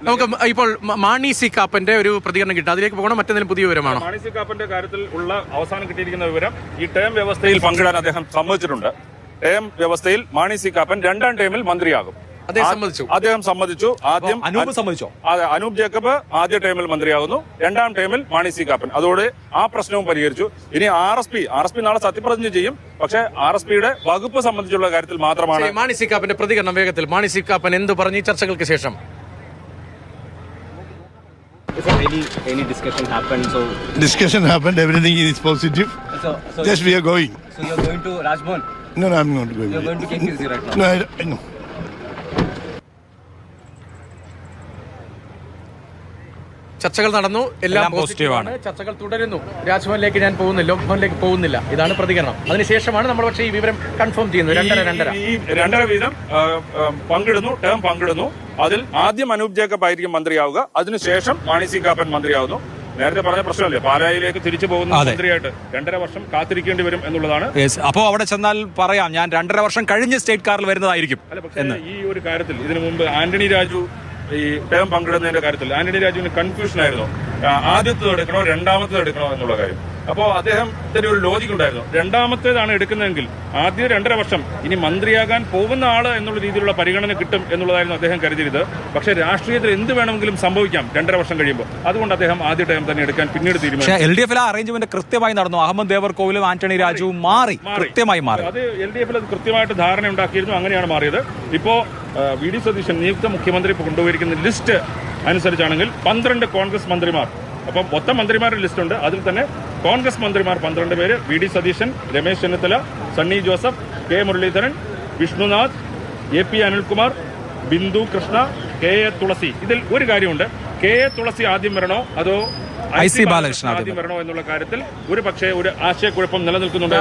നമുക്ക് ഇപ്പോൾ മാണി സി കാപ്പന്റെ ഒരു പ്രതികരണം കിട്ടും, അതിലേക്ക് പോകണം. മറ്റെന്തെങ്കിലും പുതിയ വിവരമാണോ? മാണി സി കാപ്പന്റെ കാര്യത്തിൽ ഉള്ള അവസാനം കിട്ടിയിരിക്കുന്ന വിവരം, ഈ ടേം വ്യവസ്ഥയിൽ പങ്കിടാൻ അദ്ദേഹം സമ്മതിച്ചിട്ടുണ്ട്. ടേം വ്യവസ്ഥയിൽ മാണി സി കാപ്പൻ 2ാം ടേമിൽ മന്ത്രിയാകും. അദ്ദേഹം സമ്മതിച്ചു. ആദ്യം അനൂപ് സമ്മതിച്ചോ? അതെ, അനൂപ് ജേക്കബ് ആദ്യ ടേമിൽ മന്ത്രിയാകുന്നു, 2ാം ടേമിൽ മാണി സി കാപ്പൻ. അതോടെ ആ പ്രശ്നവും പരിഹരിച്ചു. ഇനി ആർ എസ് പി നാളെ സത്യപ്രതിജ്ഞ ചെയ്യും. പക്ഷേ RSPയുടെ വകുപ്പ് സംബന്ധിച്ചുള്ള കാര്യത്തിൽ മാത്രമാണ് മാണി സി കാപ്പന്റെ പ്രതികരണം. വേഗത്തിൽ മാണി സി കാപ്പൻ എന്ത് പറഞ്ഞു ഈ ചർച്ചകൾക്ക് ശേഷം? Any discussion happened? So discussion happened. Everything is positive. so Just we are going. So you're going to Rajbhavan? No, I'm not going. You're going to KPCC right now? No, I know. ചർച്ചകൾ നടന്നു, എല്ലാം പോസിറ്റീവാണ്. ചർച്ചകൾ തുടരുന്നു. രാജ്ഭവനിലേക്ക് ഞാൻ പോകുന്നില്ല, ലോക്ഭവനിലേക്ക് പോകുന്നില്ല. ഇതാണ് പ്രതികരണം. അതിനുശേഷമാണ് നമ്മൾ പക്ഷേ ഈ വിവരം കൺഫേം ചെയ്യുന്നത്. 2.5 വീതം പങ്കിടുന്നു, ടേം പങ്കിടുന്നു. അതിൽ ആദ്യം അനൂപ് ജേക്കബ് ആയിരിക്കും മന്ത്രിയാവുക, അതിനുശേഷം മാണി സി കാപ്പൻ മന്ത്രിയാവുന്നു. നേരത്തെ പറഞ്ഞ പ്രശ്നമല്ലേ, പാലായിലേക്ക് തിരിച്ചു പോകുന്ന മന്ത്രിയായിട്ട് 2.5 വർഷം കാത്തിരിക്കേണ്ടി വരും എന്നുള്ളതാണ്. അപ്പോൾ അവിടെ ചെന്നാൽ പറയാം ഞാൻ 2.5 വർഷം കഴിഞ്ഞ് സ്റ്റേറ്റ് കാറിൽ വരുന്നതായിരിക്കും. ഈ ഒരു കാര്യത്തിൽ ഇതിനു മുമ്പ് ആന്റണി രാജു ഈ ടേം പങ്കിടുന്നതിന്റെ കാര്യത്തിൽ ആന്റണി രാജുവിന് കൺഫ്യൂഷൻ ആയിരുന്നു, ആദ്യത്തേത് എടുക്കണോ രണ്ടാമത്തേത് എടുക്കണോ എന്നുള്ള കാര്യം. അപ്പോൾ അദ്ദേഹത്തിന് ഒരു ലോജിക് ഉണ്ടായിരുന്നു, രണ്ടാമത്തേതാണ് എടുക്കുന്നതെങ്കിൽ ആദ്യം 2.5 വർഷം ഇനി മന്ത്രിയാകാൻ പോകുന്ന ആള് എന്നുള്ള രീതിയിലുള്ള പരിഗണന കിട്ടും എന്നുള്ളതായിരുന്നു അദ്ദേഹം കരുതിയത്. പക്ഷേ രാഷ്ട്രീയത്തിൽ എന്ത് വേണമെങ്കിലും സംഭവിക്കാം 2.5 വർഷം കഴിയുമ്പോൾ. അതുകൊണ്ട് അദ്ദേഹം ആദ്യ ടൈം തന്നെ എടുക്കാൻ പിന്നീട് തീരുമാനിച്ചു. LDF അറേഞ്ച്മെന്റ് കൃത്യമായി നടന്നു. അഹമ്മദ് ദേവർകോവിലും ആന്റണി രാജുവും കൃത്യമായി മാറി. അത് LDF അത് കൃത്യമായിട്ട് ധാരണ ഉണ്ടാക്കിയിരുന്നു, അങ്ങനെയാണ് മാറിയത്. ഇപ്പോ VD സതീശൻ നിയുക്ത മുഖ്യമന്ത്രി കൊണ്ടുപോയിരിക്കുന്ന ലിസ്റ്റ് അനുസരിച്ചാണെങ്കിൽ 12 കോൺഗ്രസ് മന്ത്രിമാർ, അപ്പം മൊത്തം മന്ത്രിമാരുടെ ലിസ്റ്റ് ഉണ്ട്. അതിൽ തന്നെ കോൺഗ്രസ് മന്ത്രിമാർ 12 പേര്: VD Satheesan, Ramesh Chennithala, Sunny Joseph, K Muraleedharan, Vishnunath, AP Anilkumar, Bindu Krishna, KA തുളസി. ഇതിൽ ഒരു കാര്യമുണ്ട്, KA തുളസി ആദ്യം വരണോ അതോ IC ബാലകൃഷ്ണൻ ആദ്യം വരണോ എന്നുള്ള കാര്യത്തിൽ ഒരു പക്ഷേ ഒരു ആശയക്കുഴപ്പം നിലനിൽക്കുന്നുണ്ട്.